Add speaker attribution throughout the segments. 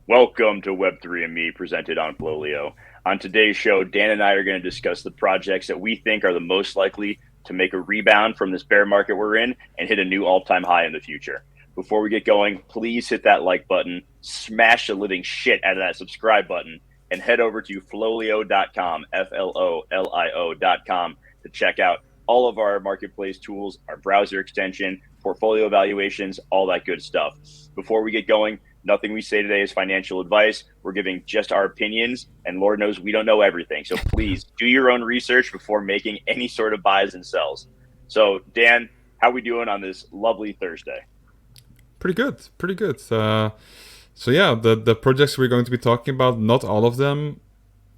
Speaker 1: Welcome to Web3 and Me, presented on FLOLiO. On today's show, Dan and I are going to discuss the projects that we think are the most likely to make a rebound from this bear market we're in and hit a new all-time high in the future. Before we get going, please hit that like button, smash the living shit out of that subscribe button, and head over to FLOLiO.com, FLOLiO.com, to check out all of our marketplace tools, our browser extension, portfolio evaluations, all that good stuff. Before we get going, nothing we say today is financial advice. We're giving just our opinions, and Lord knows we don't know everything. So please do your own research before making any sort of buys and sells. So Dan, how we doing on this lovely Thursday?
Speaker 2: Pretty good, pretty good. So yeah, the projects we're going to be talking about, not all of them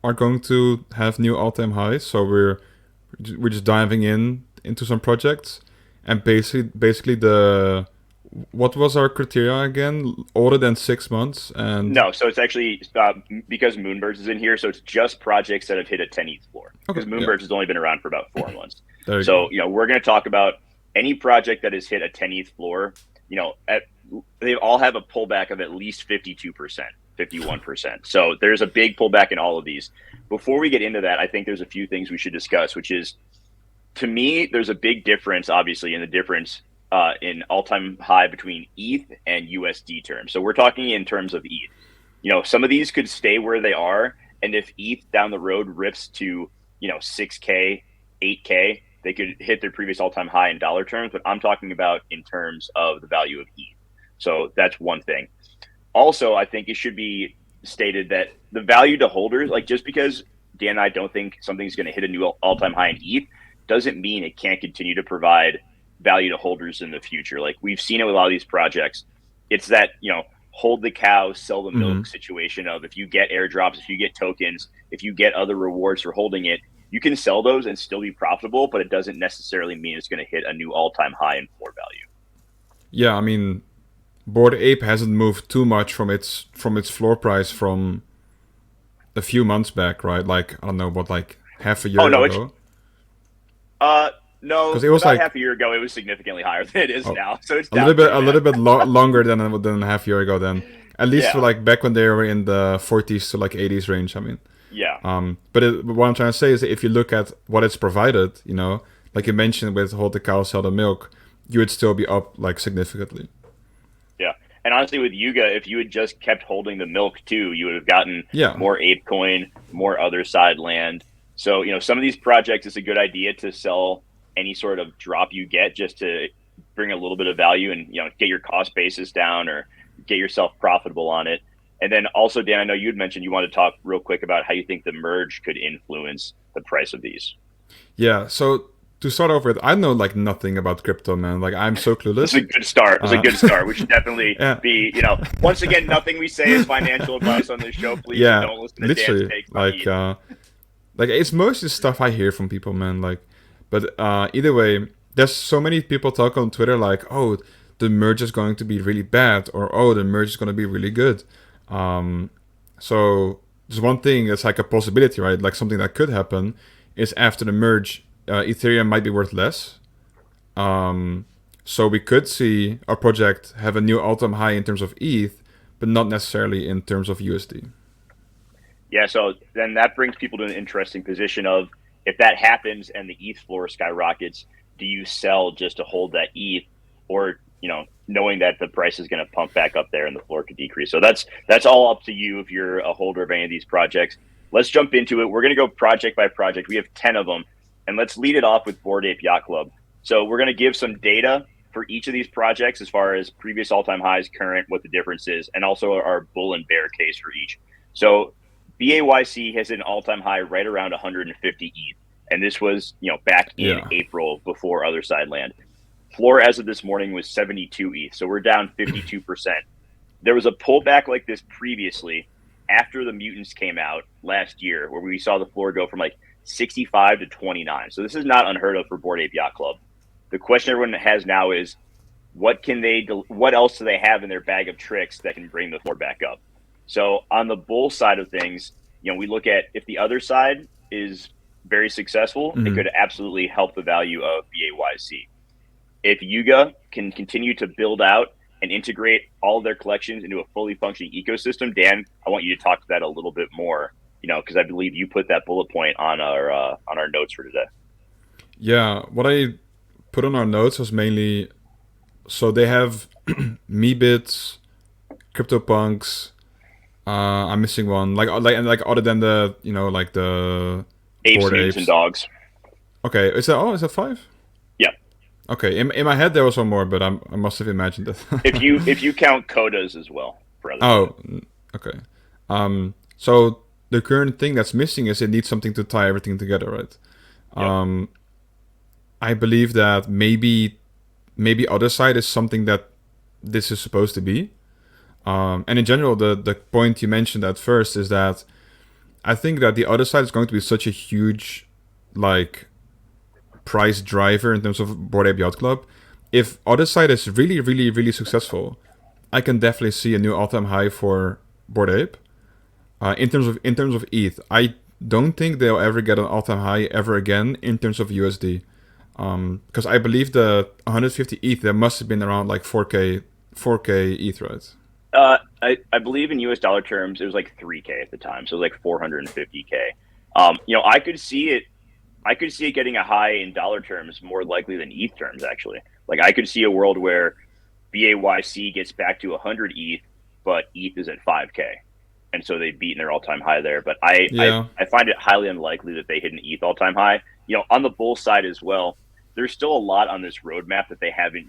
Speaker 2: are going to have new all-time highs. So we're just diving into some projects, and basically what was our criteria again? Older than 6 months, and
Speaker 1: No, so it's actually because Moonbirds is in here, so it's just projects that have hit a 10 ETH floor. Because
Speaker 2: okay,
Speaker 1: Moonbirds has only been around for about 4 months.
Speaker 2: there you
Speaker 1: So,
Speaker 2: go.
Speaker 1: we're going to talk about any project that has hit a 10 ETH floor. They all have a pullback of at least 52%, 51%. So there's a big pullback in all of these. Before we get into that, I think there's a few things we should discuss, which is, to me, there's a big difference, obviously, in the difference in all-time high between ETH and USD terms. So we're talking in terms of ETH. Some of these could stay where they are, and if ETH down the road rips to 6K, 8K, they could hit their previous all-time high in dollar terms. But I'm talking about in terms of the value of ETH. So that's one thing. Also, I think it should be stated that the value to holders, like, just because Dan and I don't think something's going to hit a new all-time high in ETH, doesn't mean it can't continue to provide value to holders in the future. Like, we've seen it with a lot of these projects. It's that, hold the cow, sell the milk situation of, if you get airdrops, if you get tokens, if you get other rewards for holding it, you can sell those and still be profitable, but it doesn't necessarily mean it's going to hit a new all-time high in floor value.
Speaker 2: Yeah, I mean, Bored Ape hasn't moved too much from its floor price from a few months back, right? Like, I don't know, what, like half a
Speaker 1: Oh,
Speaker 2: year
Speaker 1: no,
Speaker 2: ago?
Speaker 1: no,
Speaker 2: Because it was
Speaker 1: about
Speaker 2: like,
Speaker 1: half a year ago, it was significantly higher than it is
Speaker 2: oh,
Speaker 1: now. So it's
Speaker 2: a little
Speaker 1: down
Speaker 2: bit
Speaker 1: pretty
Speaker 2: a
Speaker 1: bad.
Speaker 2: little bit longer than half a year ago. Then, at least for
Speaker 1: Yeah,
Speaker 2: like back when they were in the 40s to like 80s range. I mean,
Speaker 1: yeah.
Speaker 2: but what I'm trying to say is that if you look at what it's provided, like you mentioned with hold the cow, sell the milk, you would still be up like significantly.
Speaker 1: Yeah. And honestly, with Yuga, if you had just kept holding the milk too, you would have gotten
Speaker 2: Yeah,
Speaker 1: more ape coin, more other side land. So, some of these projects, it's a good idea to sell any sort of drop you get, just to bring a little bit of value and, get your cost basis down or get yourself profitable on it. And then also, Dan, I know you'd mentioned you want to talk real quick about how you think the merge could influence the price of these.
Speaker 2: yeah. So to start off with, I know like nothing about crypto, man. Like, I'm so
Speaker 1: It's a
Speaker 2: clueless.
Speaker 1: good start. It's a
Speaker 2: Uh,
Speaker 1: good start. We should definitely
Speaker 2: yeah,
Speaker 1: be, once again, nothing we say is financial advice on this show. Please
Speaker 2: yeah.
Speaker 1: don't listen to Dan's
Speaker 2: Literally,
Speaker 1: takes on
Speaker 2: like,
Speaker 1: ETH.
Speaker 2: it's mostly stuff I hear from people, man. Like, but either way, there's so many people talk on Twitter like, oh, the merge is going to be really bad, or oh, the merge is going to be really good. Um, so there's one thing that's like a possibility, right? Like, something that could happen is after the merge, Ethereum might be worth less. Um, so we could see our project have a new all-time high in terms of ETH, but not necessarily in terms of USD.
Speaker 1: Yeah, so then that brings people to an interesting position of, if that happens and the ETH floor skyrockets, do you sell just to hold that ETH, or knowing that the price is going to pump back up there and the floor could decrease? So that's all up to you if you're a holder of any of these projects. Let's jump into it. We're going to go project by project. We have 10 of them, and let's lead it off with Bored Ape Yacht Club. So we're going to give some data for each of these projects as far as previous all-time highs, current, what the difference is, and also our bull and bear case for each. So BAYC has an all-time high right around 150 ETH, and this was back in
Speaker 2: Yeah.
Speaker 1: April before other side land. Floor as of this morning was 72 ETH, so we're down 52%. There was a pullback like this previously after the mutants came out last year, where we saw the floor go from like 65 to 29. So this is not unheard of for Bored Ape Yacht Club. The question everyone has now is, what else do they have in their bag of tricks that can bring the floor back up? So on the bull side of things, we look at, if the other side is very successful, it
Speaker 2: Mm-hmm.
Speaker 1: could absolutely help the value of BAYC. If Yuga can continue to build out and integrate all of their collections into a fully functioning ecosystem. Dan, I want you to talk to that a little bit more, because I believe you put that bullet point on our notes for today.
Speaker 2: Yeah, what I put on our notes was mainly, so they have Meebits, CryptoPunks. I'm missing one. Like other than the like the
Speaker 1: Apes,
Speaker 2: Bored
Speaker 1: mutants, and
Speaker 2: Apes.
Speaker 1: dogs.
Speaker 2: Okay, is that 5?
Speaker 1: Yeah.
Speaker 2: Okay, in my head there was one more, but I must have imagined it.
Speaker 1: If you count codas as well for other
Speaker 2: Oh, okay. So the current thing that's missing is it needs something to tie everything together, right?
Speaker 1: Yep.
Speaker 2: I believe that maybe other side is something that this is supposed to be. And in general, the point you mentioned at first is that I think that the other side is going to be such a huge, like, price driver in terms of Bored Ape Yacht Club. If other side is really, really, really successful, I can definitely see a new all-time high for Bored Ape. In terms of ETH, I don't think they'll ever get an all-time high ever again in terms of USD. Because I believe the 150 ETH there must have been around like 4k ETH, right?
Speaker 1: I believe in US dollar terms, it was like 3K at the time. So it was like 450K. I could see it getting a high in dollar terms more likely than ETH terms, actually. Like I could see a world where BAYC gets back to 100 ETH, but ETH is at 5K. And so they've beaten their all time high there. But
Speaker 2: Yeah,
Speaker 1: I find it highly unlikely that they hit an ETH all time high. On the bull side as well, there's still a lot on this roadmap that they haven't,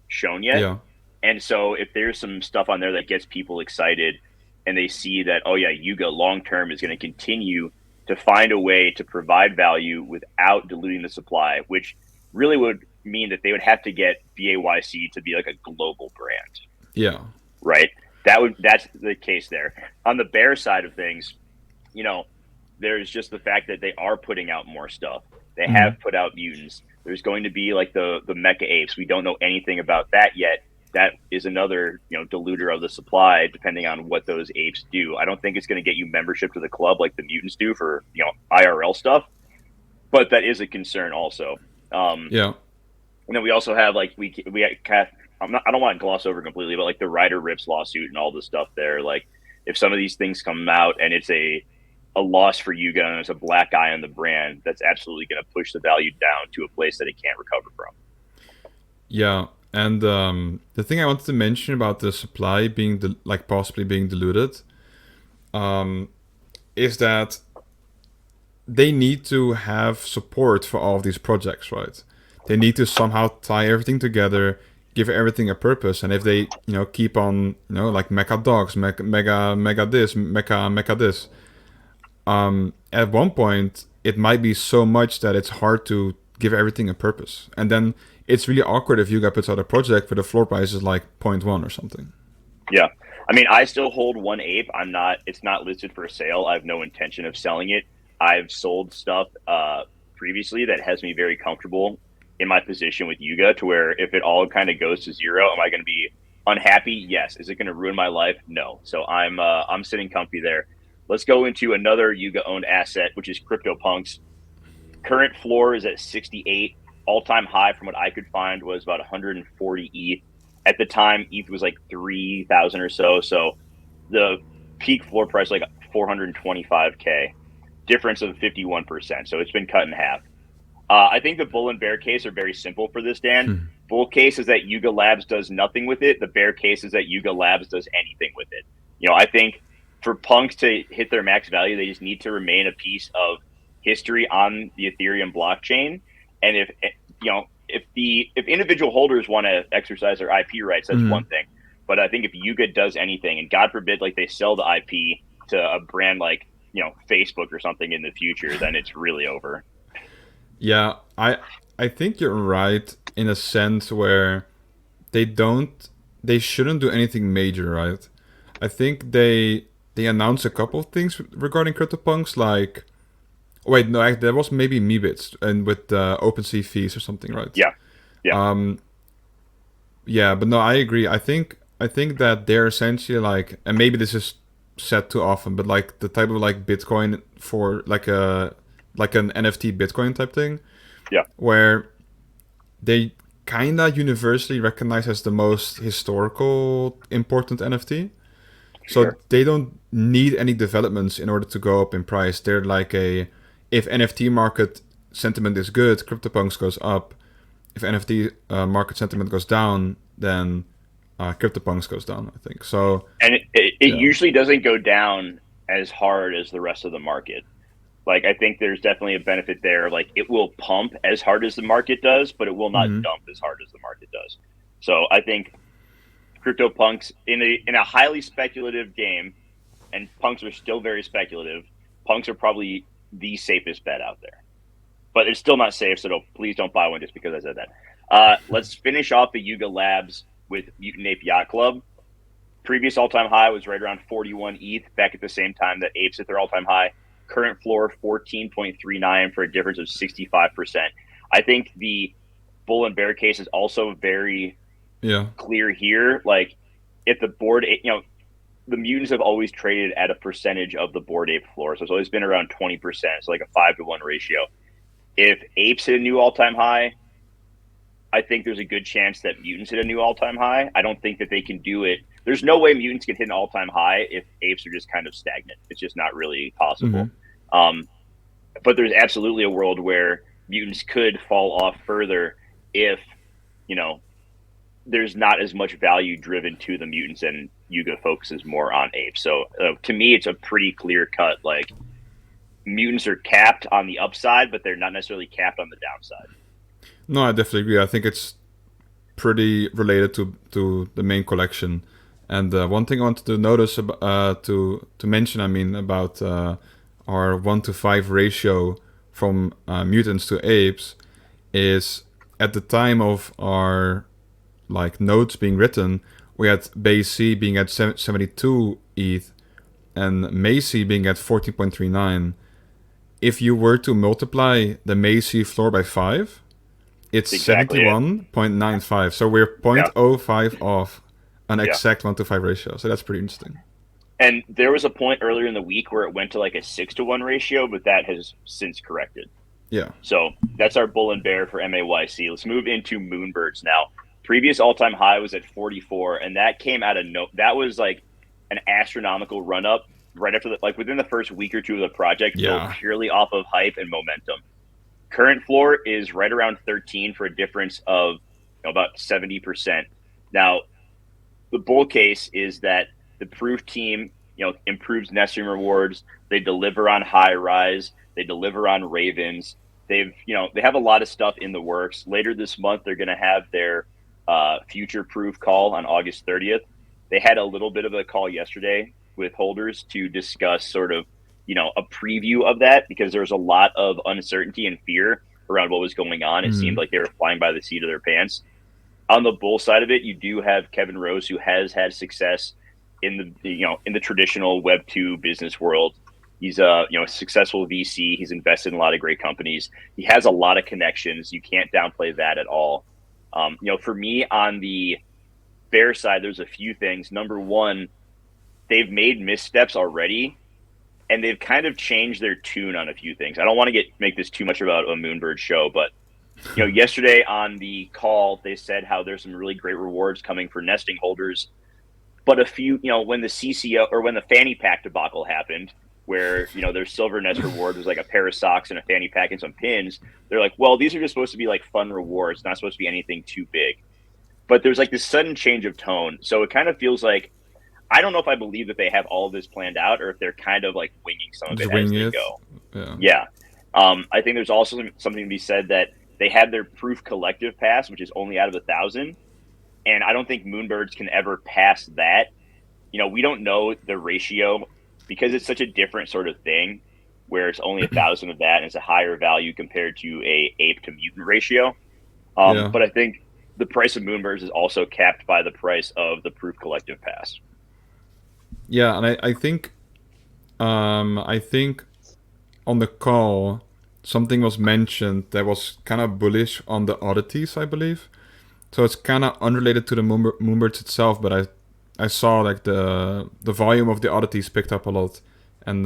Speaker 1: shown yet.
Speaker 2: yeah,
Speaker 1: And so if there's some stuff on there that gets people excited and they see that, oh yeah, Yuga long term is going to continue to find a way to provide value without diluting the supply, which really would mean that they would have to get BAYC to be like a global brand,
Speaker 2: yeah,
Speaker 1: right? That's the case there. On the bear side of things, there's just the fact that they are putting out more stuff. They have put out mutants. There's going to be like the mecha apes. We don't know anything about that yet. That is another, diluter of the supply, depending on what those apes do. I don't think it's going to get you membership to the club like the mutants do for, IRL stuff, but that is a concern also.
Speaker 2: yeah,
Speaker 1: And then we also have like I don't want to gloss over completely, but like the Ryder Rips lawsuit and all the stuff there. Like if some of these things come out and it's a loss for Yuga and it's a black eye on the brand, that's absolutely going to push the value down to a place that it can't recover from.
Speaker 2: yeah. And the thing I wanted to mention about the supply being possibly being diluted, is that they need to have support for all of these projects, right? They need to somehow tie everything together, give everything a purpose, and if they, keep on, like mecha dogs, mega this, mecha this, at one point it might be so much that it's hard to give everything a purpose, and then it's really awkward if Yuga puts out a project where the floor price is like 0.1 or something.
Speaker 1: Yeah. I mean, I still hold one ape. It's not listed for sale. I have no intention of selling it. I've sold stuff previously that has me very comfortable in my position with Yuga, to where if it all kind of goes to zero, am I going to be unhappy? Yes. Is it going to ruin my life? No. So I'm sitting comfy there. Let's go into another Yuga owned asset, which is CryptoPunks. Current floor is at 68. All-time high from what I could find was about 140 ETH. At the time, ETH was like 3,000 or so. So the peak floor price like 425K. Difference of 51%. So it's been cut in half. I think the bull and bear case are very simple for this, Dan. Bull case is that Yuga Labs does nothing with it. The bear case is that Yuga Labs does anything with it. I think for punks to hit their max value, they just need to remain a piece of history on the Ethereum blockchain. And if individual holders want to exercise their IP rights, that's one thing. But I think if Yuga does anything, and God forbid, like they sell the IP to a brand like Facebook or something in the future, then it's really over.
Speaker 2: Yeah, I think you're right in a sense where they shouldn't do anything major, right? I think they announced a couple of things regarding CryptoPunks, like, wait, no, there was maybe Meebits and with OpenSea fees or something, right?
Speaker 1: Yeah.
Speaker 2: Yeah, but no, I agree. I think that they're essentially like, and maybe this is said too often, but like the type of like Bitcoin for like an NFT Bitcoin type thing.
Speaker 1: Yeah.
Speaker 2: Where they kinda universally recognized as the most historical important NFT. So
Speaker 1: Sure.
Speaker 2: they don't need any developments in order to go up in price. They're like a, if NFT market sentiment is good, CryptoPunks goes up. If NFT market sentiment goes down, then CryptoPunks goes down, I think. So
Speaker 1: And it
Speaker 2: yeah.
Speaker 1: usually doesn't go down as hard as the rest of the market. Like, I think there's definitely a benefit there. Like, it will pump as hard as the market does, but it will not
Speaker 2: Mm-hmm.
Speaker 1: dump as hard as the market does. So I think CryptoPunks in a highly speculative game, and punks are still very speculative. Punks are probably the safest bet out there, but it's still not safe. So please don't buy one just because I said that. Let's finish off the Yuga Labs with Mutant Ape Yacht Club. Previous all-time high was right around 41 ETH back at the same time that apes hit their all-time high. Current floor 14.39 for a difference of 65%. I think the bull and bear case is also very
Speaker 2: Yeah.
Speaker 1: clear here. Like, if the board, the mutants have always traded at a percentage of the board ape floor, so it's always been around 20%. So like a 5-to-1 ratio. If apes hit a new all-time high, I think there's a good chance that mutants hit a new all-time high. I don't think that they can do it. There's no way mutants can hit an all-time high if apes are just kind of stagnant. It's just not really
Speaker 2: Mm-hmm.
Speaker 1: possible. Um, but there's absolutely a world where mutants could fall off further if, you know, there's not as much value driven to the mutants and Yuga focuses more on apes. So to me, it's a pretty clear cut. Like, mutants are capped on the upside, but they're not necessarily capped on the downside.
Speaker 2: No, I definitely agree. I think it's pretty related to the main collection. And one thing I wanted to notice to mention, I mean, about our 1-to-5 ratio from mutants to apes is at the time of our like notes being written, we had base C being at 72 ETH and Macy being at 14.39. If you were to multiply the Macy floor by 5, it's
Speaker 1: That's exactly it.
Speaker 2: 71.95. So we're zero point
Speaker 1: Yeah.
Speaker 2: zero 0.05 off an
Speaker 1: Yeah.
Speaker 2: exact 1-to-5 ratio. So that's pretty interesting.
Speaker 1: And there was a point earlier in the week where it went to like a 6-to-1 ratio, but that has since corrected.
Speaker 2: Yeah.
Speaker 1: So that's our bull and bear for MAYC. Let's move into Moonbirds now. Previous all-time high was at 44, and that came out of that was like an astronomical run up right after like within the first week or two of the project, built
Speaker 2: Yeah.
Speaker 1: purely off of hype and momentum. Current floor is right around 13 for a difference of about 70%. Now, the bull case is that the proof team, improves nesting rewards. They deliver on high rise. They deliver on ravens. They have a lot of stuff in the works. Later this month, they're going to have their future proof call on August 30th. They had a little bit of a call yesterday with holders to discuss sort of, a preview of that, because there was a lot of uncertainty and fear around what was going on. It seemed
Speaker 2: Mm.
Speaker 1: like they were flying by the seat of their pants. On the bull side of it, you do have Kevin Rose, who has had success in the traditional Web2 business world. He's a successful VC. He's invested in a lot of great companies. He has a lot of connections. You can't downplay that at all. For me, on the bear side, there's a few things. Number one, they've made missteps already, and they've kind of changed their tune on a few things. I don't want to make this too much about a Moonbird show, but yesterday on the call, they said how there's some really great rewards coming for nesting holders. But a few, when the CCO or when the fanny pack debacle happened, where, their silver nest reward was like a pair of socks and a fanny pack and some pins, they're like, well, these are just supposed to be like fun rewards, not supposed to be anything too big. But there's like this sudden change of tone. So it kind of feels like, I don't know if I believe that they have all of this planned out or if they're kind of like winging some of
Speaker 2: Just
Speaker 1: it as
Speaker 2: wing
Speaker 1: they
Speaker 2: it.
Speaker 1: go.
Speaker 2: Yeah.
Speaker 1: Yeah. I think there's also something to be said that they had their proof collective pass, which is only out of 1,000. And I don't think Moonbirds can ever pass that. We don't know the ratio because it's such a different sort of thing where it's only 1,000 of that and it's a higher value compared to a ape to mutant ratio.
Speaker 2: Yeah.
Speaker 1: But I think the price of Moonbirds is also capped by the price of the proof collective pass.
Speaker 2: Yeah, and I think on the call something was mentioned that was kind of bullish on the oddities, I believe. So it's kind of unrelated to the Moonbirds itself, but I saw like the volume of the oddities picked up a lot, and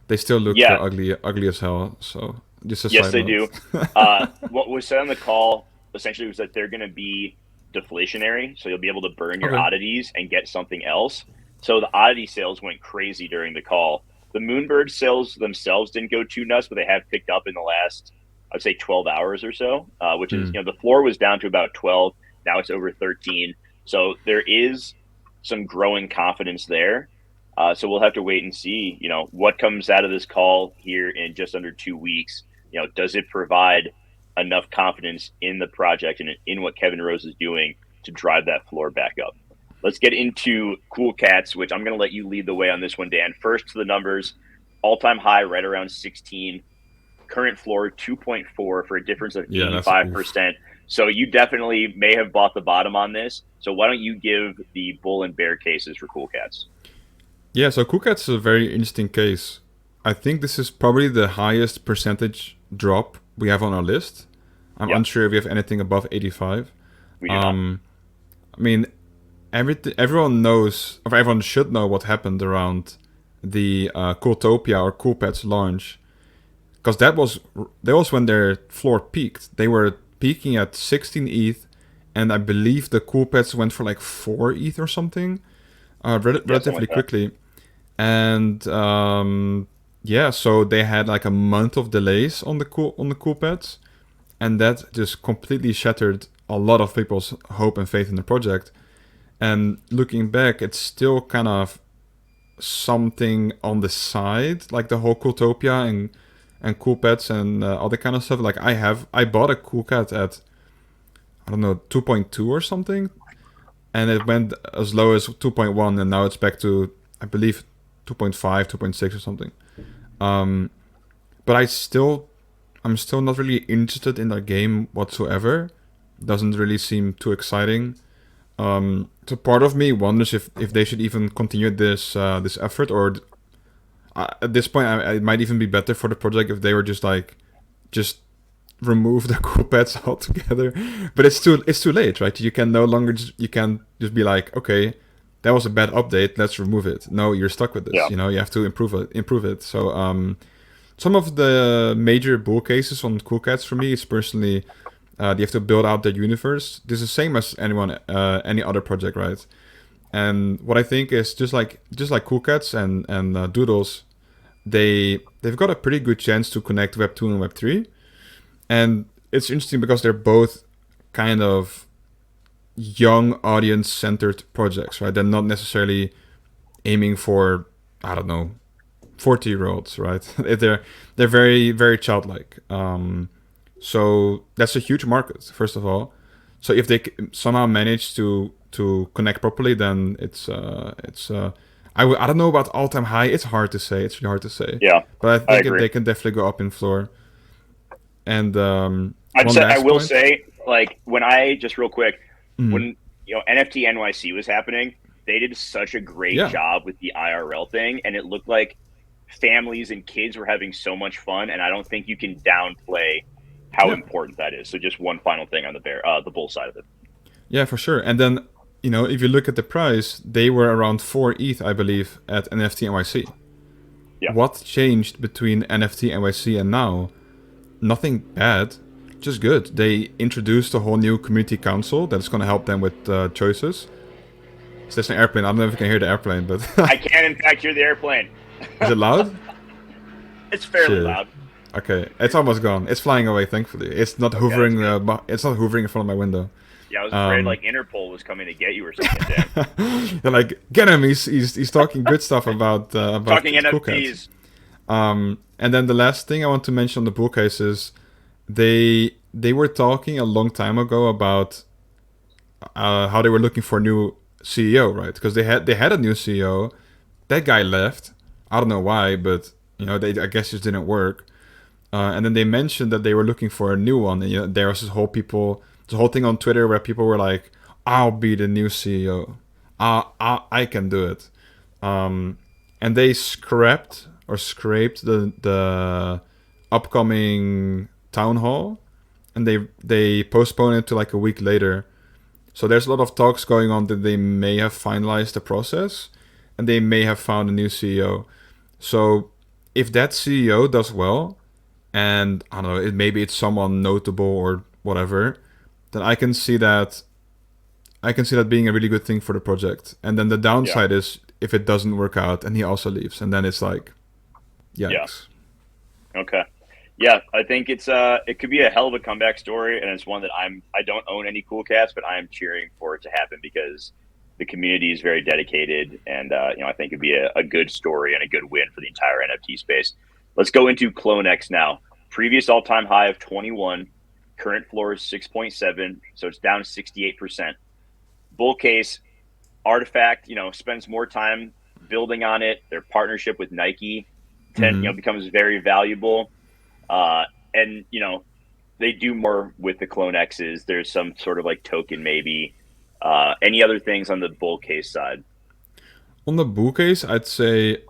Speaker 2: they still look
Speaker 1: Yeah,
Speaker 2: ugly as hell. So just a
Speaker 1: yes,
Speaker 2: side
Speaker 1: they
Speaker 2: note.
Speaker 1: do. What was said on the call, essentially was that they're going to be deflationary. So you'll be able to burn your
Speaker 2: Okay.
Speaker 1: oddities and get something else. So the oddity sales went crazy during the call. The Moonbird sales themselves didn't go too nuts, but they have picked up in the last, I'd say 12 hours or so, which is,
Speaker 2: Hmm.
Speaker 1: the floor was down to about 12. Now it's over 13. So there is some growing confidence there. So we'll have to wait and see, what comes out of this call here in just under 2 weeks. Does it provide enough confidence in the project and in what Kevin Rose is doing to drive that floor back up? Let's get into Cool Cats, which I'm going to let you lead the way on this one, Dan. First to the numbers, all-time high right around 16, current floor 2.4 for a difference of
Speaker 2: Yeah, that's oof.
Speaker 1: 85%. So you definitely may have bought the bottom on this. So why don't you give the bull and bear cases for Cool Cats?
Speaker 2: Yeah, so Coolcat's is a very interesting case. I think this is probably the highest percentage drop we have on our list. I'm
Speaker 1: Yeah,
Speaker 2: unsure if we have anything above 85.
Speaker 1: we do not.
Speaker 2: Um, I mean, everyone knows, or everyone should know what happened around the Cooltopia or Coolpets launch, because that was when their floor peaked. They were peaking at 16 ETH, and I believe the Coolpets went for like 4 ETH or something,
Speaker 1: Yeah, something
Speaker 2: relatively
Speaker 1: like that.
Speaker 2: quickly. And yeah, so they had like a month of delays on the Coolpets, and that just completely shattered a lot of people's hope and faith in the project. And looking back, it's still kind of something on the side, like the whole Cooltopia and Coolpets and all that kind of stuff. Like I bought a Coolcat at, I don't know, 2.2 or something, and it went as low as 2.1, and now it's back to, I believe, 2.5, 2.6 or something. Um, but I'm still not really interested in that game whatsoever. Doesn't really seem too exciting. So part of me wonders if they should even continue this effort, or at this point, it might even be better for the project if they were just remove the cool pets altogether. But it's too late, right? You can no longer you can just be like, okay, that was a bad update, let's remove it. No, you're stuck with this.
Speaker 1: Yeah.
Speaker 2: You have to improve it. So some of the major bull cases on cool cats for me is personally, you have to build out the universe. This is the same as any other project, right? And what I think is just like Cool Cats and Doodles, they've got a pretty good chance to connect Web 2 and Web 3. And it's interesting because they're both kind of young audience centered projects, right? They're not necessarily aiming for, I don't know, 40-year-olds, right? They're very very childlike. So that's a huge market, first of all. So if they somehow manage to connect properly, then I don't know about all time high. It's hard to say. It's really hard to say.
Speaker 1: Yeah,
Speaker 2: But I
Speaker 1: I
Speaker 2: think
Speaker 1: agree.
Speaker 2: they can definitely go up in floor. And
Speaker 1: I'd
Speaker 2: one
Speaker 1: say I
Speaker 2: last
Speaker 1: will
Speaker 2: point.
Speaker 1: say, like, when I just real quick,
Speaker 2: Mm,
Speaker 1: when NFT NYC was happening, they did such a great
Speaker 2: yeah,
Speaker 1: job with the IRL thing, and it looked like families and kids were having so much fun. And I don't think you can downplay how
Speaker 2: yeah,
Speaker 1: important that is. So just one final thing on the bull side of it.
Speaker 2: yeah, for sure. And then if you look at the price, they were around 4 ETH, I believe, at NFT NYC.
Speaker 1: Yeah,
Speaker 2: What changed between NFT NYC and now? Nothing bad, just good. They introduced a whole new community council that's going to help them with choices. So there's an airplane. I don't know if you can hear the airplane, but
Speaker 1: I can in fact hear the airplane.
Speaker 2: is it loud?
Speaker 1: It's fairly
Speaker 2: Shit.
Speaker 1: loud.
Speaker 2: Okay, it's almost gone. It's flying away. Thankfully, it's not
Speaker 1: Okay, that's
Speaker 2: hovering.
Speaker 1: good.
Speaker 2: It's not hovering in front of my window.
Speaker 1: Yeah, I was afraid
Speaker 2: Um,
Speaker 1: like Interpol was coming to get you or something, Dan.
Speaker 2: they're like, get him. He's talking good stuff about
Speaker 1: Talking
Speaker 2: cool cats.
Speaker 1: NFTs.
Speaker 2: And then the last thing I want to mention on the bull case is they were talking a long time ago about how they were looking for a new CEO, right? Because they had a new CEO. That guy left. I don't know why, but I guess just didn't work. And then they mentioned that they were looking for a new one. And there was this whole thing on Twitter where people were like, "I'll be the new CEO. I can do it." And they scraped the upcoming town hall, and they postponed it to like a week later. So there's a lot of talks going on that they may have finalized the process, and they may have found a new CEO. So if that CEO does well, and I don't know, maybe it's someone notable or whatever, then I can see that being a really good thing for the project. And then the
Speaker 1: Yeah.
Speaker 2: downside is if it doesn't work out and he also leaves, and then it's like,
Speaker 1: Yeah.
Speaker 2: yikes.
Speaker 1: Okay. Yeah, I think it could be a hell of a comeback story, and it's one that I don't own any Cool Cats, but I am cheering for it to happen because the community is very dedicated, and I think it'd be a good story and a good win for the entire NFT space. Let's go into CloneX now. Previous all time high of 21, current floor is 6.7, so it's down 68%. Bull case, Artifact, spends more time building on it. Their partnership with Nike, becomes very valuable. And they do more with the Clone X's. There's some sort of like token, maybe. Any other things on the bull case side?
Speaker 2: On the bull case, I'd say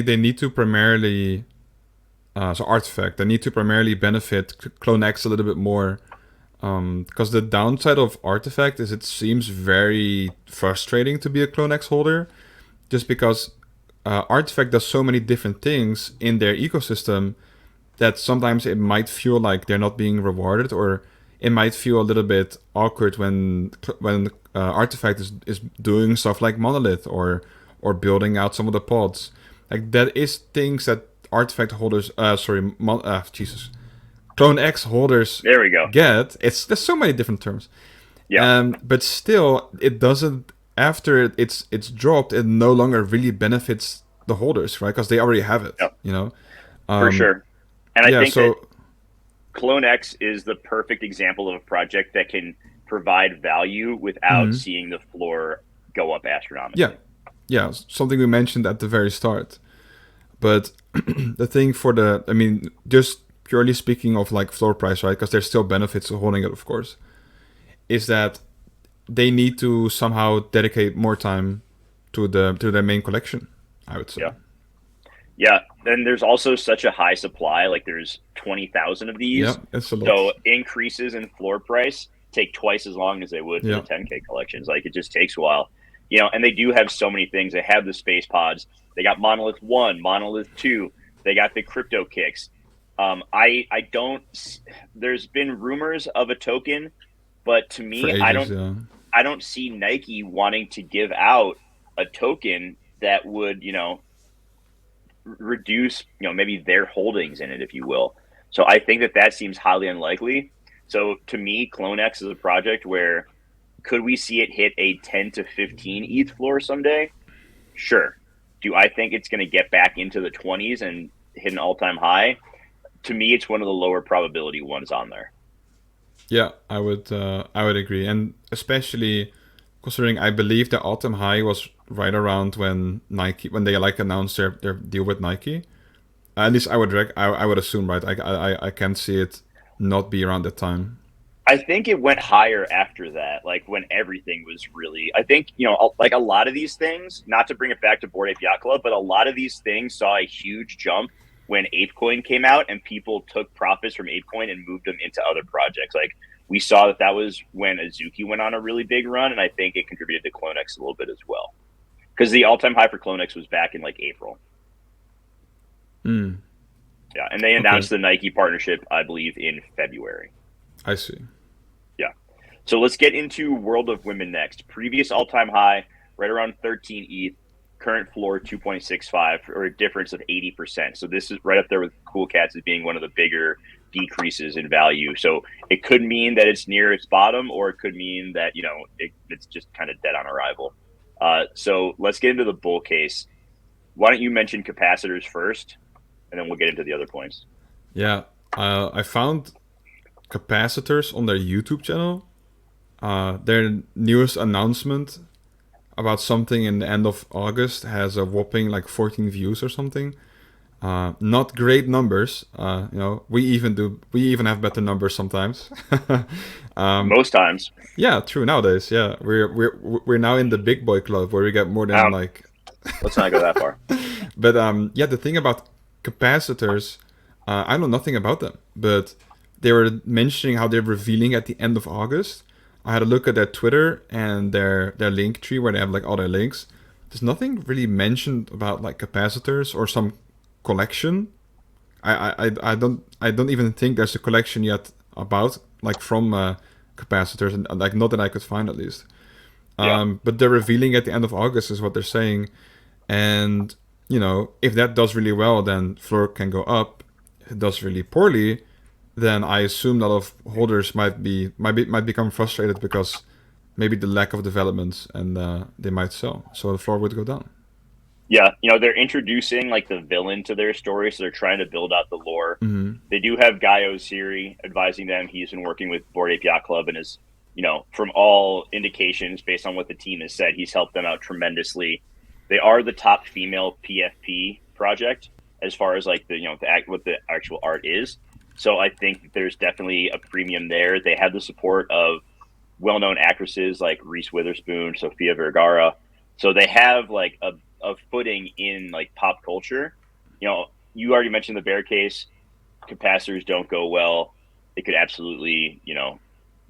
Speaker 2: they need to primarily so Artifact. They need to primarily benefit Clone X a little bit more. Because the downside of Artifact is it seems very frustrating to be a Clone X holder, just because Artifact does so many different things in their ecosystem that sometimes it might feel like they're not being rewarded, or it might feel a little bit awkward when Artifact is doing stuff like Monolith or building out some of the pods. Like that is things that Artifact holders, Clone X holders
Speaker 1: There we go.
Speaker 2: get. There's so many different terms.
Speaker 1: Yeah,
Speaker 2: But still, it doesn't. After it's dropped, it no longer really benefits the holders, right? Because they already have it.
Speaker 1: yeah,
Speaker 2: You know.
Speaker 1: for sure. And I
Speaker 2: Yeah.
Speaker 1: think that
Speaker 2: So
Speaker 1: Clone X is the perfect example of a project that can provide value without seeing the floor go up astronomically.
Speaker 2: yeah, something we mentioned at the very start. But the thing just purely speaking of like floor price, right? Because there's still benefits to holding it, of course. Is that they need to somehow dedicate more time to their main collection, I would say.
Speaker 1: Yeah. Yeah. Then there's also such a high supply. Like there's 20,000 of
Speaker 2: Yeah,
Speaker 1: these.
Speaker 2: it's a lot.
Speaker 1: So increases in floor price take twice as long as they would for
Speaker 2: Yeah.
Speaker 1: the 10K collections. Like it just takes a while. And they do have so many things. They have the space pods. They got Monolith 1, Monolith 2. They got the crypto kicks. I don't. There's been rumors of a token, but to
Speaker 2: For
Speaker 1: me,
Speaker 2: ages, yeah.
Speaker 1: I don't see Nike wanting to give out a token that would, reduce, maybe their holdings in it, if you will. So I think that seems highly unlikely. So to me, CloneX is a project where could we see it hit a 10 to 15 ETH floor someday? Sure. Do I think it's going to get back into the 20s and hit an all-time high? To me, it's one of the lower probability ones on there.
Speaker 2: Yeah, I would agree, and especially considering I believe the all-time high was right around when they like announced their deal with Nike. At least I would assume, right? I can't see it not be around that time.
Speaker 1: I think it went higher after that, like when everything was really. I think like a lot of these things. Not to bring it back to Bored Ape Yacht Club, but a lot of these things saw a huge jump when ApeCoin came out, and people took profits from ApeCoin and moved them into other projects. Like we saw that was when Azuki went on a really big run, and I think it contributed to CloneX a little bit as well, because the all-time high for CloneX was back in like April. Yeah, and they announced the Nike partnership, I believe, in February.
Speaker 2: I see.
Speaker 1: Yeah. So let's get into World of Women next. Previous all-time high, right around 13 ETH. Current floor 2.65, or a difference of 80%. So this is right up there with Cool Cats as being one of the bigger decreases in value. So it could mean that it's near its bottom, or it could mean that it's just kind of dead on arrival. So let's get into the bull case. Why don't you mention capacitors first, and then we'll get into the other points.
Speaker 2: Yeah, I found capacitors on their YouTube channel. Their newest announcement about something in the end of August has a whopping like 14 views or something. Not great numbers. We even have better numbers sometimes.
Speaker 1: Most times.
Speaker 2: Yeah, true. Nowadays, yeah, we're now in the big boy club where we get more than like.
Speaker 1: Let's not go that far.
Speaker 2: But yeah, the thing about capacitors, I know nothing about them, but they were mentioning how they're revealing at the end of August. I had a look at their Twitter and their link tree where they have like all their links. There's nothing really mentioned about like capacitors or some collection. I don't even think there's a collection yet about like from capacitors, and like not that I could find at least.
Speaker 1: Yeah.
Speaker 2: But they're revealing at the end of August is what they're saying, and if that does really well, then floor can go up. If it does really poorly, then I assume a lot of holders might become frustrated because maybe the lack of developments, and they might sell. So the floor would go down.
Speaker 1: Yeah, they're introducing like the villain to their story, so they're trying to build out the lore.
Speaker 2: Mm-hmm.
Speaker 1: They do have Guy Osiri advising them. He's been working with Bored Ape Yacht Club and is, from all indications, based on what the team has said, he's helped them out tremendously. They are the top female PFP project as far as like what the actual art is. So I think there's definitely a premium there. They have the support of well-known actresses like Reese Witherspoon, Sofia Vergara. So they have like a footing in like pop culture. You already mentioned the bear case. Capacitors don't go well. It could absolutely,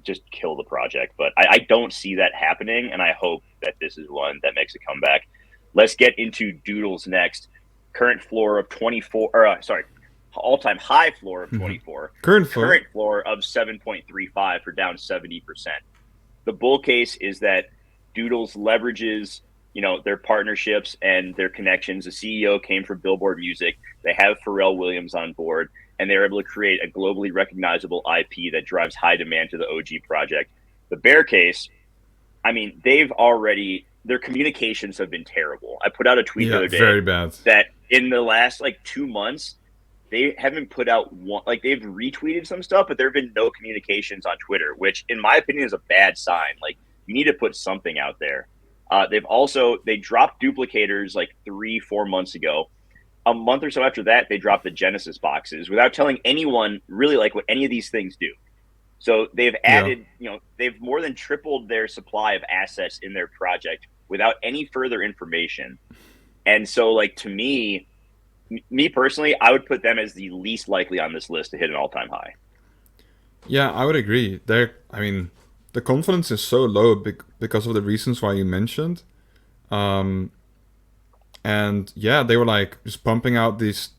Speaker 1: just kill the project. But I don't see that happening, and I hope that this is one that makes a comeback. Let's get into Doodles next. Current floor of 24, all-time high floor of 24.
Speaker 2: Current
Speaker 1: floor of 7.35 for down 70%. The bull case is that Doodles leverages their partnerships and their connections. The CEO came from Billboard Music. They have Pharrell Williams on board, and they're able to create a globally recognizable IP that drives high demand to the OG project. The bear case, I mean, their communications have been terrible. I put out a tweet the other day
Speaker 2: very bad.
Speaker 1: That in the last 2 months, they haven't put out one, they've retweeted some stuff, but there have been no communications on Twitter, which in my opinion is a bad sign. You need to put something out there. They dropped duplicators 3-4 months ago. A month or so after that, they dropped the Genesis boxes without telling anyone really what any of these things do. So they've added, they've more than tripled their supply of assets in their project without any further information. And so to me personally, I would put them as the least likely on this list to hit an all-time high.
Speaker 2: Yeah, I would agree. The confidence is so low because of the reasons why you mentioned. And yeah, they were just pumping out these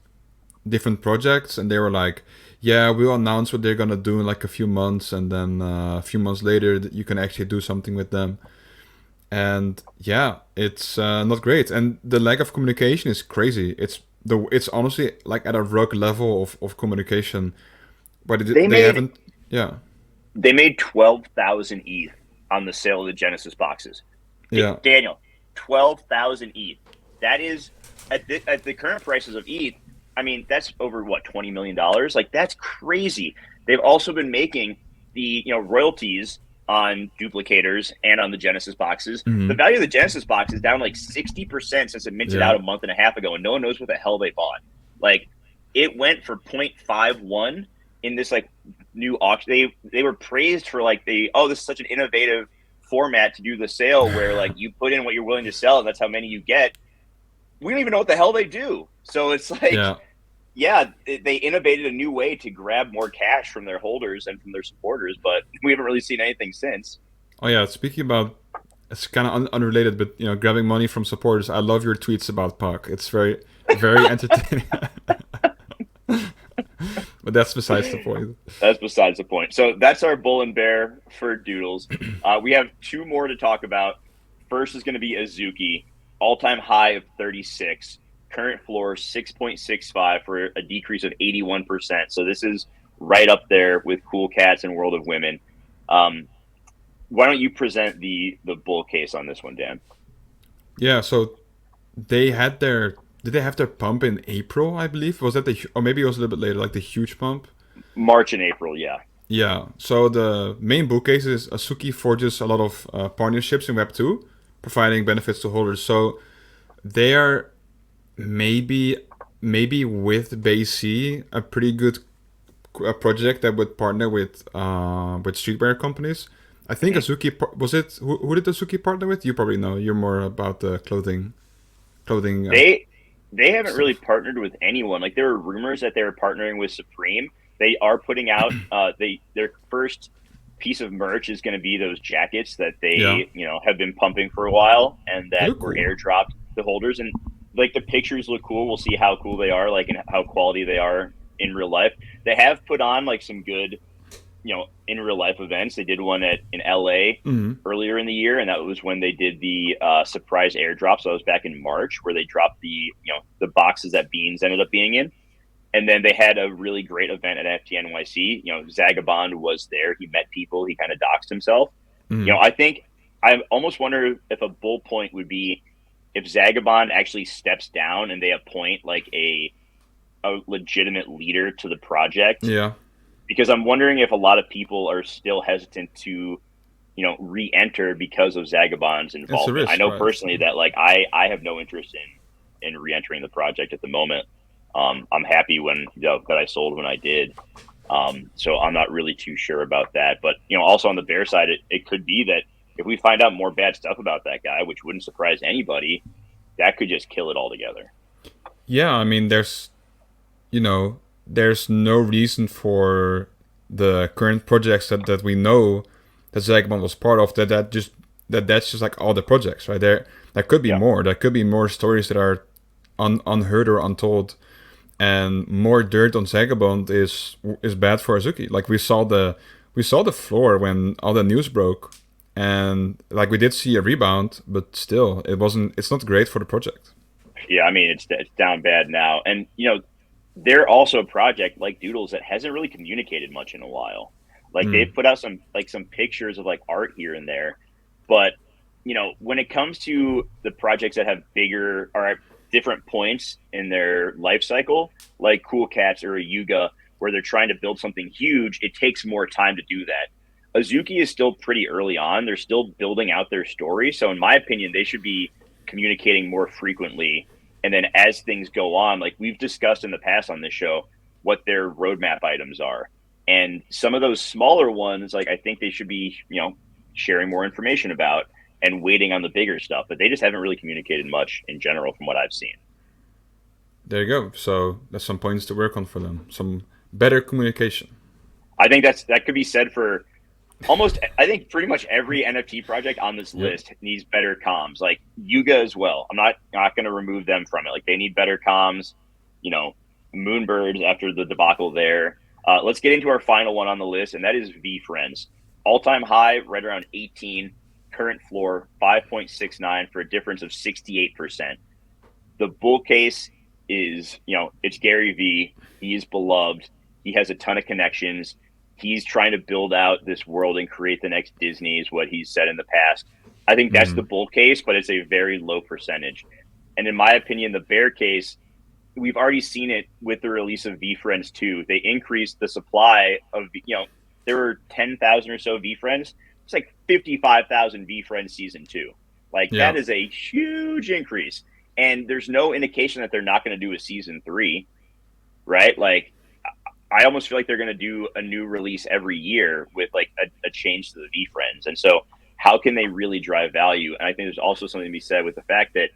Speaker 2: different projects, and they were we'll announce what they're gonna do in a few months, and then a few months later you can actually do something with them. And yeah, it's not great, and the lack of communication is crazy. It's honestly at a rogue level of communication, but they haven't. Yeah,
Speaker 1: they made 12,000 ETH on the sale of the Genesis boxes.
Speaker 2: Yeah,
Speaker 1: Daniel, 12,000 ETH. That is at the current prices of ETH. I mean, that's over $20 million. That's crazy. They've also been making the royalties on duplicators and on the Genesis boxes.
Speaker 2: Mm-hmm.
Speaker 1: The value of the Genesis box is down 60% since it minted out a month and a half ago, and no one knows what the hell they bought. It went for 0.51 in this new auction. They were praised for this is such an innovative format to do the sale where you put in what you're willing to sell and that's how many you get. We don't even know what the hell they do. So it's they innovated a new way to grab more cash from their holders and from their supporters, but we haven't really seen anything since.
Speaker 2: Oh yeah, speaking about, it's kind of unrelated, but grabbing money from supporters. I love your tweets about Puck. It's very, very entertaining. But that's besides the point.
Speaker 1: That's besides the point. So that's our bull and bear for Doodles. We have two more to talk about. First is going to be Azuki, all-time high of 36. Current floor 6.65 for a decrease of 81%. So this is right up there with Cool Cats and World of Women. Why don't you present the bull case on this one, Dan?
Speaker 2: Yeah, so they had did they have their pump in April, I believe? Was that or maybe it was a little bit later, the huge pump?
Speaker 1: March and April, yeah.
Speaker 2: Yeah, so the main bull case is Azuki forges a lot of partnerships in Web2, providing benefits to holders. So they are maybe with BayC a pretty good project that would partner with streetwear companies. I think Azuki was it. Who did Azuki partner with? You probably know. You're more about the clothing.
Speaker 1: They haven't really partnered with anyone. There were rumors that they were partnering with Supreme. They are putting out their first piece of merch is going to be those jackets that they have been pumping for a while and that were airdropped to holders. And the pictures look cool. We'll see how cool they are, and how quality they are in real life. They have put on some good in real life events. They did one in LA
Speaker 2: Hmm.
Speaker 1: earlier in the year, and that was when they did the surprise airdrop. So that was back in March, where they dropped the boxes that Beans ended up being in. And then they had a really great event at NFT NYC. Zagabond was there. He met people. He kind of doxed himself.
Speaker 2: Hmm.
Speaker 1: I think I almost wonder if a bull point would be if Zagabond actually steps down and they appoint like a legitimate leader to the project,
Speaker 2: Yeah,
Speaker 1: because I'm wondering if a lot of people are still hesitant to re-enter because of Zagabond's
Speaker 2: it's a
Speaker 1: involvement. I
Speaker 2: risk,
Speaker 1: know
Speaker 2: right?
Speaker 1: personally that like I have no interest in re-entering the project at the moment. I'm happy that I sold when I did. So I'm not really too sure about that. But also on the bear side, it could be that if we find out more bad stuff about that guy, which wouldn't surprise anybody, that could just kill it altogether.
Speaker 2: Yeah, I mean, you know, there's no reason for the current projects that we know that Zagman was part of that's just like all the projects, right? There could be
Speaker 1: Yeah.
Speaker 2: more. There could be more stories that are unheard or untold, and more dirt on Zagabond is bad for Azuki. Like we saw the floor when all the news broke, and like we did see a rebound, but still, it's not great for the project.
Speaker 1: Yeah, I mean it's down bad now, and they're also a project like Doodles that hasn't really communicated much in a while. Like
Speaker 2: Mm.
Speaker 1: they've put out some pictures of like art here and there, but when it comes to the projects that have bigger or at different points in their life cycle, like Cool Cats or a Yuga, where they're trying to build something huge, it takes more time to do that. Azuki is still pretty early on. They're still building out their story. So in my opinion, they should be communicating more frequently. And then as things go on, like we've discussed in the past on this show, what their roadmap items are. And some of those smaller ones, like I think they should be, sharing more information about and waiting on the bigger stuff. But they just haven't really communicated much in general from what I've seen.
Speaker 2: There you go. So that's some points to work on for them. Some better communication.
Speaker 1: I think that could be said for I think pretty much every NFT project on this
Speaker 2: Yep.
Speaker 1: list needs better comms. Like Yuga as well. I'm not going to remove them from it. Like they need better comms. You know, Moonbirds after the debacle there. Let's get into our final one on the list, and that is VeeFriends. All time high, right around 18. Current floor 5.69 for a difference of 68%. The bull case is, it's Gary V. He is beloved. He has a ton of connections. He's trying to build out this world and create the next Disney, is what he's said in the past. I think that's the
Speaker 2: Mm.
Speaker 1: bull case, but it's a very low percentage. And in my opinion, the bear case, we've already seen it with the release of VeeFriends 2. They increased the supply of, there were 10,000 or so VeeFriends. It's like 55,000 VeeFriends season 2. Like
Speaker 2: Yeah.
Speaker 1: that is a huge increase. And there's no indication that they're not going to do a season 3, right? Like I almost feel like they're going to do a new release every year with like a change to the VeeFriends. And so how can they really drive value? And I think there's also something to be said with the fact that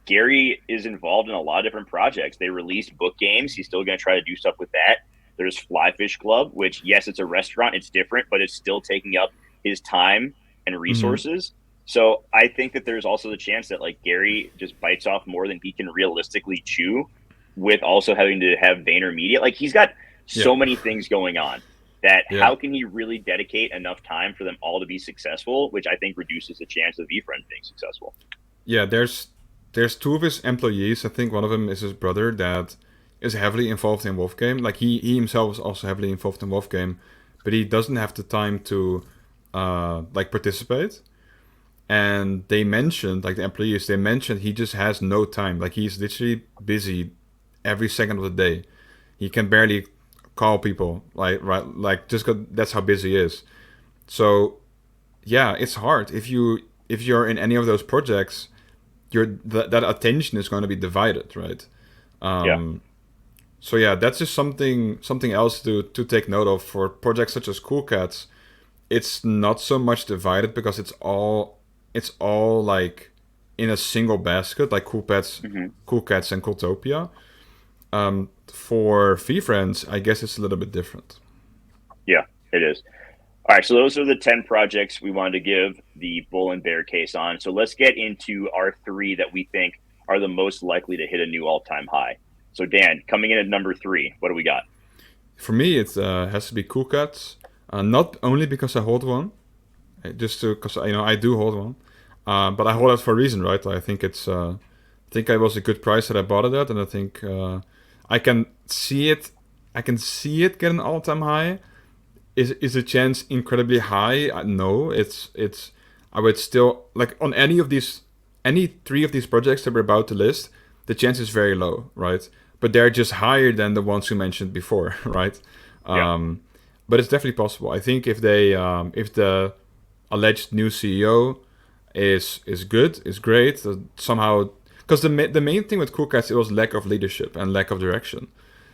Speaker 1: Gary is involved in a lot of different projects. They released book games. He's still going to try to do stuff with that. There's Flyfish Club, which, yes, it's a restaurant. It's different, but it's still taking up his time and
Speaker 2: Hmm.
Speaker 1: resources. So I think that there's also the chance that like Gary just bites off more than he can realistically chew, with also having to have VaynerMedia. Like he's got
Speaker 2: Yeah.
Speaker 1: so many things going on that
Speaker 2: Yeah.
Speaker 1: how can he really dedicate enough time for them all to be successful, which I think reduces the chance of VeeFriends being successful.
Speaker 2: Yeah. There's two of his employees. I think one of them is his brother that is heavily involved in Wolf Game. Like he himself is also heavily involved in Wolf Game, but he doesn't have the time to like participate. And they mentioned, like the employees, they mentioned he just has no time. Like he's literally busy every second of the day. He can barely call people. Like right, like just 'cause that's how busy he is. So yeah, it's hard if you're in any of those projects. That attention is going to be divided, right?
Speaker 1: Yeah.
Speaker 2: Um, so yeah, that's just something else to take note of for projects such as Cool Cats. It's not so much divided because it's all like in a single basket, like
Speaker 1: Mm-hmm.
Speaker 2: Cool Cats, and Cooltopia. For VeeFriends, I guess it's a little bit different.
Speaker 1: Yeah, it is. All right, so those are the 10 projects we wanted to give the bull and bear case on. So let's get into our three that we think are the most likely to hit a new all time high. So, Dan, coming in at number 3, what do we got?
Speaker 2: For me, it has to be Cool Cats. Not only because I hold one, just to because I do hold one, but I hold it for a reason, right? I think it's I think it was a good price that I bought it at, and I think I can see it. I can see it get an all-time high. Is the chance incredibly high? No, it's. I would still like on any three of these projects that we're about to list. The chance is very low, right? But they're just higher than the ones you mentioned before, right?
Speaker 1: Yeah.
Speaker 2: But it's definitely possible. I think if they if the alleged new CEO is good, is great, somehow because the main thing with Cool Cats it was lack of leadership and lack of direction.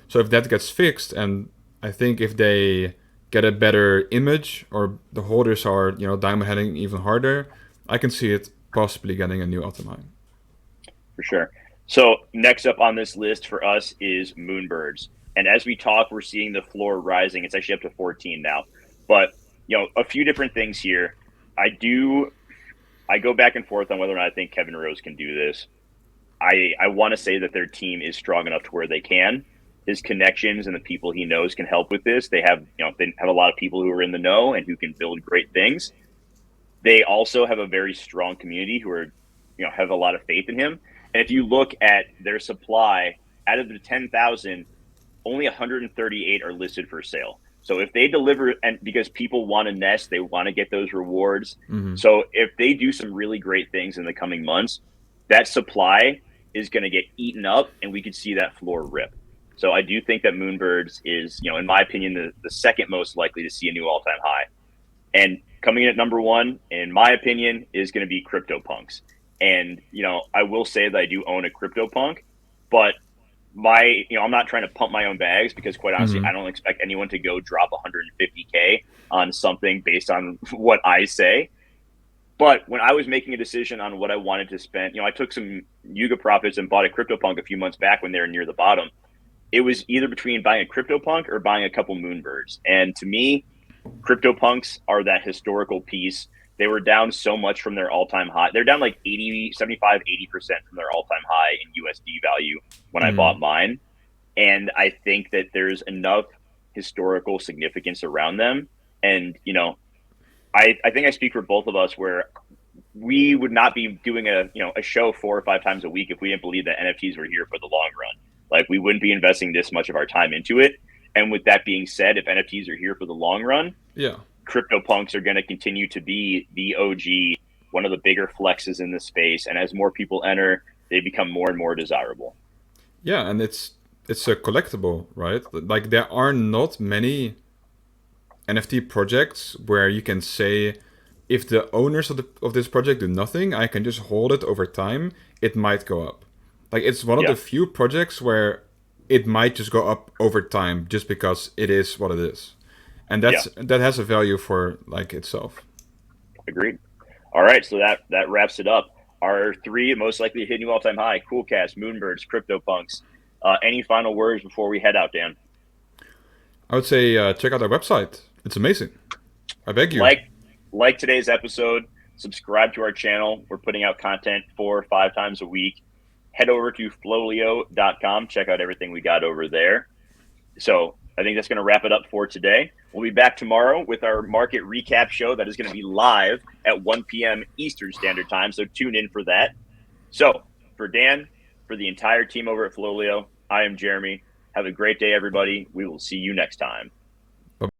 Speaker 2: So if that gets fixed, and I think if they get a better image or the holders are diamond heading even harder, I can see it possibly getting a new all-time high.
Speaker 1: For sure. So next up on this list for us is Moonbirds. And as we talk, we're seeing the floor rising. It's actually up to 14 now. But, a few different things here. I go back and forth on whether or not I think Kevin Rose can do this. I want to say that their team is strong enough to where they can. His connections and the people he knows can help with this. They have a lot of people who are in the know and who can build great things. They also have a very strong community who are, have a lot of faith in him. And if you look at their supply, out of the 10,000, only 138 are listed for sale. So if they deliver, and because people want to nest, they want to get those rewards.
Speaker 2: Mm-hmm.
Speaker 1: So if they do some really great things in the coming months, that supply is going to get eaten up, and we could see that floor rip. So I do think that Moonbirds is, in my opinion, the second most likely to see a new all-time high. And coming in at number one, in my opinion, is going to be CryptoPunks. And, I will say that I do own a CryptoPunk, but I'm not trying to pump my own bags because quite honestly, I don't expect anyone to go drop 150K on something based on what I say. But when I was making a decision on what I wanted to spend, I took some Yuga profits and bought a CryptoPunk a few months back when they were near the bottom. It was either between buying a CryptoPunk or buying a couple Moonbirds. And to me, CryptoPunks are that historical piece. They were down so much from their all-time high. They're down like 80, 75, 80% from their all-time high in USD value when I bought mine. And I think that there's enough historical significance around them. And, I think I speak for both of us where we would not be doing a show 4 or 5 times a week if we didn't believe that NFTs were here for the long run. Like we wouldn't be investing this much of our time into it. And with that being said, if NFTs are here for the long run,
Speaker 2: Yeah.
Speaker 1: CryptoPunks are going to continue to be the OG, one of the bigger flexes in the space. And as more people enter, they become more and more desirable.
Speaker 2: Yeah, and it's a collectible, right? Like there are not many NFT projects where you can say if the owners of this project do nothing, I can just hold it over time, it might go up. Like it's one of the few projects where it might just go up over time just because it is what it is. And that has a value for like itself.
Speaker 1: Agreed. All right, so that wraps it up. Our 3 most likely to hit new all-time high: Cool Cats, Moonbirds, CryptoPunks. Any final words before we head out, Dan?
Speaker 2: I would say check out our website. It's amazing. I beg you.
Speaker 1: Like today's episode, subscribe to our channel. We're putting out content 4 or 5 times a week. Head over to FLOLiO.com. Check out everything we got over there. So I think that's going to wrap it up for today. We'll be back tomorrow with our market recap show that is going to be live at 1 p.m. Eastern Standard Time. So tune in for that. So for Dan, for the entire team over at FLOLiO, I am Jeremy. Have a great day, everybody. We will see you next time.